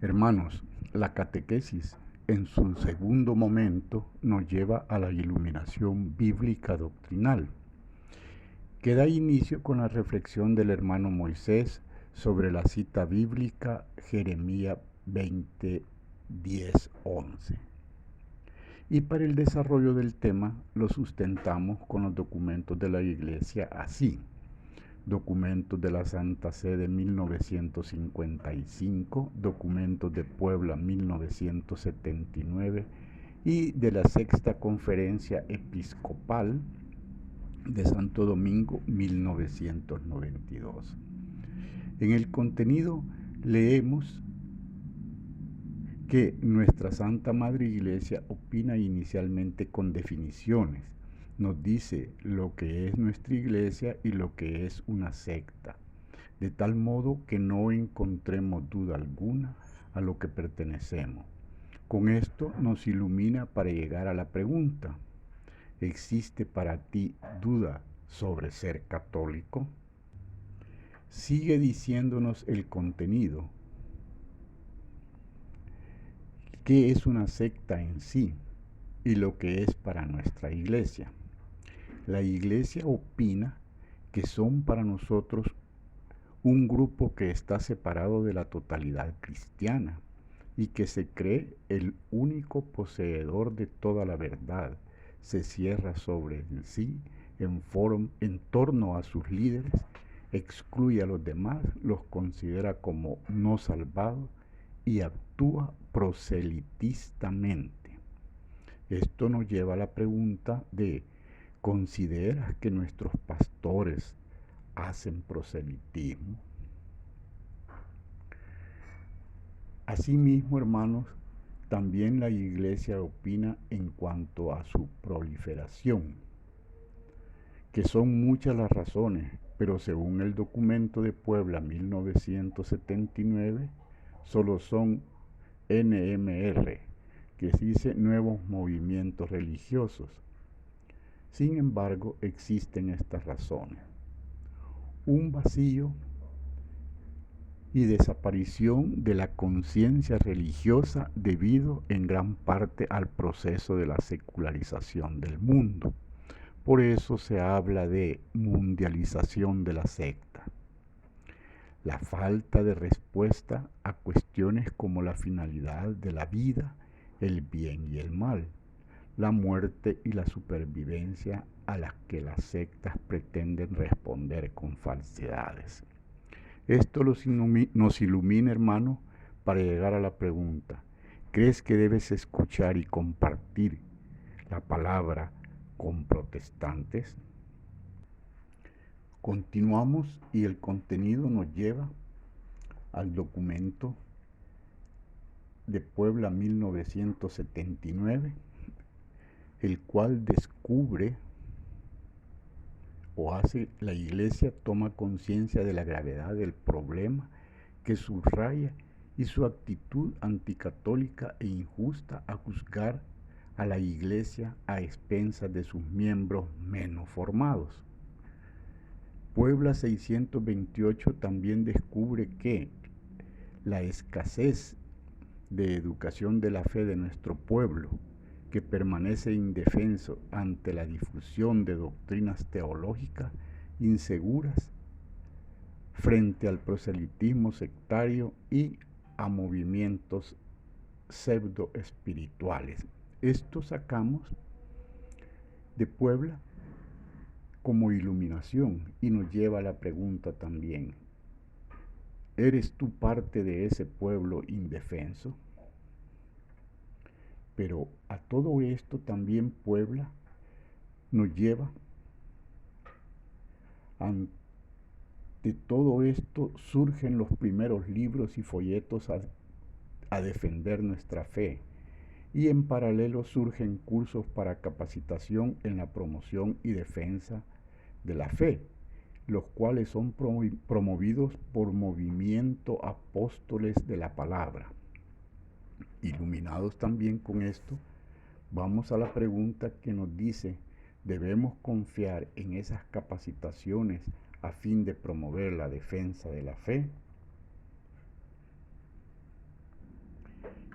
Hermanos, la catequesis en su segundo momento nos lleva a la iluminación bíblica doctrinal, que da inicio con la reflexión del hermano Moisés sobre la cita bíblica Jeremías 20, 10, 11. Y para el desarrollo del tema lo sustentamos con los documentos de la Iglesia así: documentos de la Santa Sede 1955, documentos de Puebla 1979 y de la Sexta Conferencia Episcopal de Santo Domingo 1992. En el contenido leemos que nuestra Santa Madre Iglesia opina inicialmente con definiciones. Nos dice lo que es nuestra iglesia y lo que es una secta, de tal modo que no encontremos duda alguna a lo que pertenecemos. Con esto nos ilumina para llegar a la pregunta: ¿existe para ti duda sobre ser católico? Sigue diciéndonos el contenido. ¿Qué es una secta en sí y lo que es para nuestra iglesia? La iglesia opina que son para nosotros un grupo que está separado de la totalidad cristiana y que se cree el único poseedor de toda la verdad. Se cierra sobre sí en torno a sus líderes, excluye a los demás, los considera como no salvados y actúa proselitistamente. Esto nos lleva a la pregunta de: ¿consideras que nuestros pastores hacen proselitismo? Asimismo, hermanos, también la Iglesia opina en cuanto a su proliferación, que son muchas las razones, pero según el documento de Puebla 1979, solo son NMR, que se dice nuevos movimientos religiosos. Sin embargo, existen estas razones: un vacío y desaparición de la conciencia religiosa debido en gran parte al proceso de la secularización del mundo. Por eso se habla de mundialización de la secta. La falta de respuesta a cuestiones como la finalidad de la vida, el bien y el mal, la muerte y la supervivencia, a las que las sectas pretenden responder con falsedades. Esto nos ilumina, hermano, para llegar a la pregunta: ¿crees que debes escuchar y compartir la palabra con protestantes? Continuamos y el contenido nos lleva al documento de Puebla 1979, el cual descubre o hace la Iglesia toma conciencia de la gravedad del problema que subraya y su actitud anticatólica e injusta a juzgar a la Iglesia a expensas de sus miembros menos formados. Puebla 628 también descubre que la escasez de educación de la fe de nuestro pueblo, que permanece indefenso ante la difusión de doctrinas teológicas inseguras frente al proselitismo sectario y a movimientos pseudoespirituales. Esto sacamos de Puebla como iluminación y nos lleva a la pregunta también: ¿eres tú parte de ese pueblo indefenso? Pero a todo esto también Puebla nos lleva, ante todo esto surgen los primeros libros y folletos a defender nuestra fe, y en paralelo surgen cursos para capacitación en la promoción y defensa de la fe, los cuales son promovidos por Movimiento Apóstoles de la Palabra. Iluminados también con esto, vamos a la pregunta que nos dice: ¿debemos confiar en esas capacitaciones a fin de promover la defensa de la fe?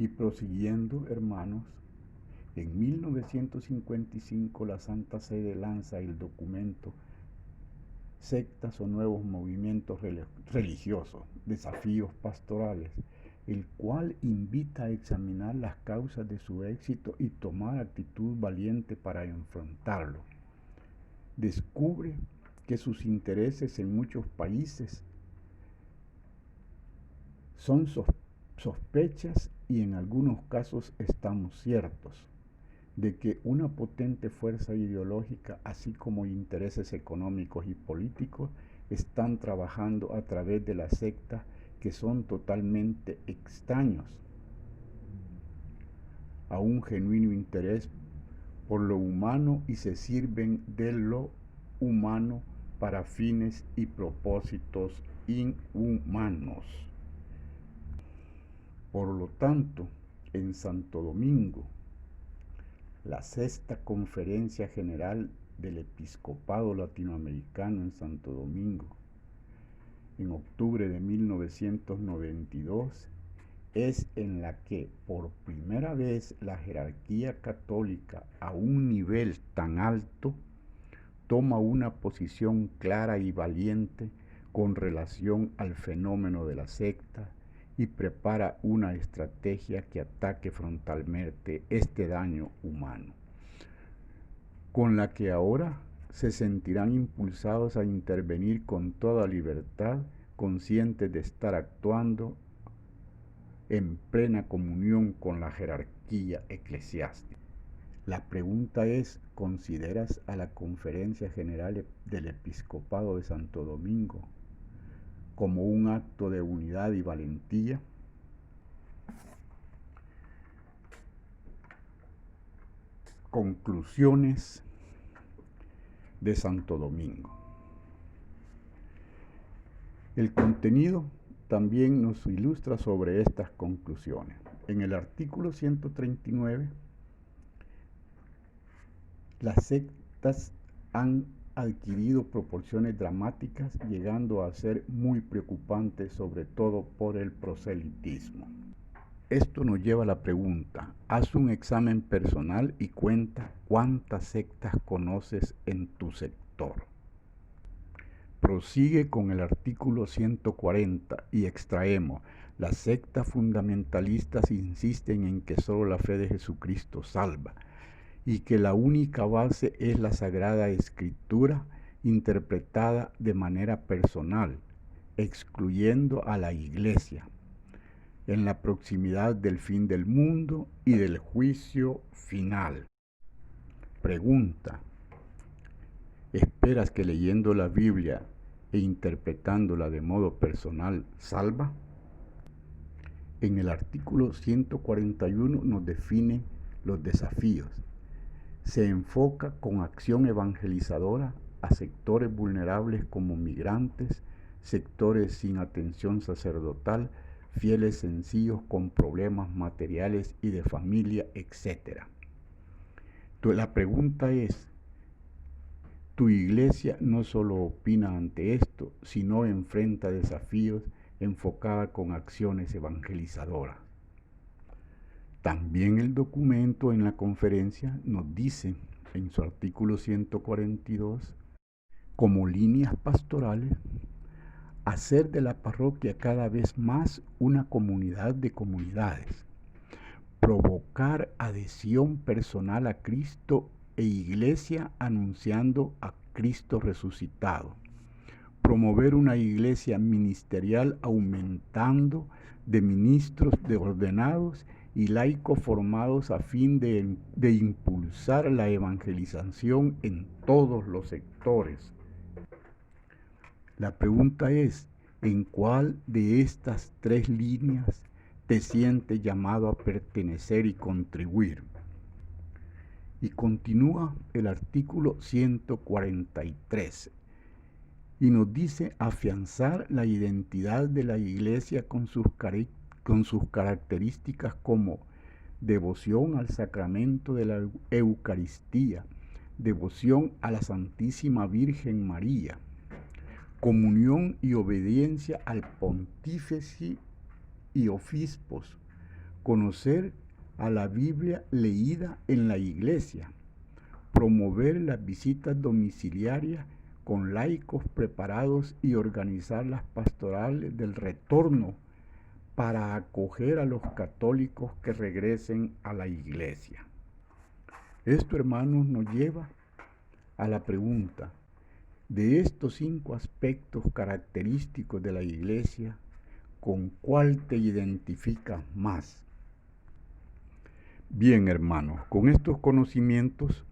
Y prosiguiendo, hermanos, en 1955 la Santa Sede lanza el documento Sectas o Nuevos Movimientos Religiosos, Desafíos Pastorales, el cual invita a examinar las causas de su éxito y tomar actitud valiente para enfrentarlo. Descubre que sus intereses en muchos países son sospechas y en algunos casos estamos ciertos de que una potente fuerza ideológica, así como intereses económicos y políticos, están trabajando a través de las sectas que son totalmente extraños a un genuino interés por lo humano y se sirven de lo humano para fines y propósitos inhumanos. Por lo tanto, en Santo Domingo, la Sexta Conferencia General del Episcopado Latinoamericano en Santo Domingo, en octubre de 1992, es en la que por primera vez la jerarquía católica a un nivel tan alto toma una posición clara y valiente con relación al fenómeno de la secta y prepara una estrategia que ataque frontalmente este daño humano, con la que ahora se sentirán impulsados a intervenir con toda libertad, conscientes de estar actuando en plena comunión con la jerarquía eclesiástica. La pregunta es, ¿consideras a la Conferencia General del Episcopado de Santo Domingo como un acto de unidad y valentía? Conclusiones de Santo Domingo. El contenido también nos ilustra sobre estas conclusiones. En el artículo 139, las sectas han adquirido proporciones dramáticas, llegando a ser muy preocupantes, sobre todo por el proselitismo. Esto nos lleva a la pregunta: haz un examen personal y cuenta cuántas sectas conoces en tu sector. Prosigue con el artículo 140 y extraemos: las sectas fundamentalistas insisten en que solo la fe de Jesucristo salva y que la única base es la Sagrada Escritura interpretada de manera personal, excluyendo a la Iglesia, en la proximidad del fin del mundo y del juicio final. Pregunta: ¿esperas que leyendo la Biblia e interpretándola de modo personal salva? En el artículo 141 nos define los desafíos. Se enfoca con acción evangelizadora a sectores vulnerables como migrantes, sectores sin atención sacerdotal, fieles sencillos con problemas materiales y de familia, etc. La pregunta es: tu iglesia no solo opina ante esto, sino enfrenta desafíos enfocada con acciones evangelizadoras. También el documento en la conferencia nos dice en su artículo 142, como líneas pastorales, hacer de la parroquia cada vez más una comunidad de comunidades, provocar adhesión personal a Cristo e iglesia anunciando a Cristo resucitado, promover una iglesia ministerial aumentando de ministros de ordenados y laicos formados a fin de impulsar la evangelización en todos los sectores. La pregunta es: ¿en cuál de estas tres líneas te sientes llamado a pertenecer y contribuir? Y continúa el artículo 143 y nos dice afianzar la identidad de la iglesia con sus características como devoción al sacramento de la Eucaristía, devoción a la Santísima Virgen María, comunión y obediencia al pontífice y obispos, conocer a la Biblia leída en la iglesia, promover las visitas domiciliarias con laicos preparados y organizar las pastorales del retorno para acoger a los católicos que regresen a la iglesia. Esto, hermanos, nos lleva a la pregunta: de estos 5 aspectos característicos de la iglesia, ¿con cuál te identificas más? Bien, hermanos, con estos conocimientos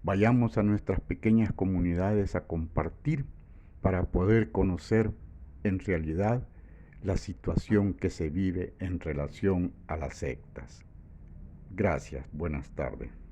vayamos a nuestras pequeñas comunidades a compartir para poder conocer en realidad la situación que se vive en relación a las sectas. Gracias, buenas tardes.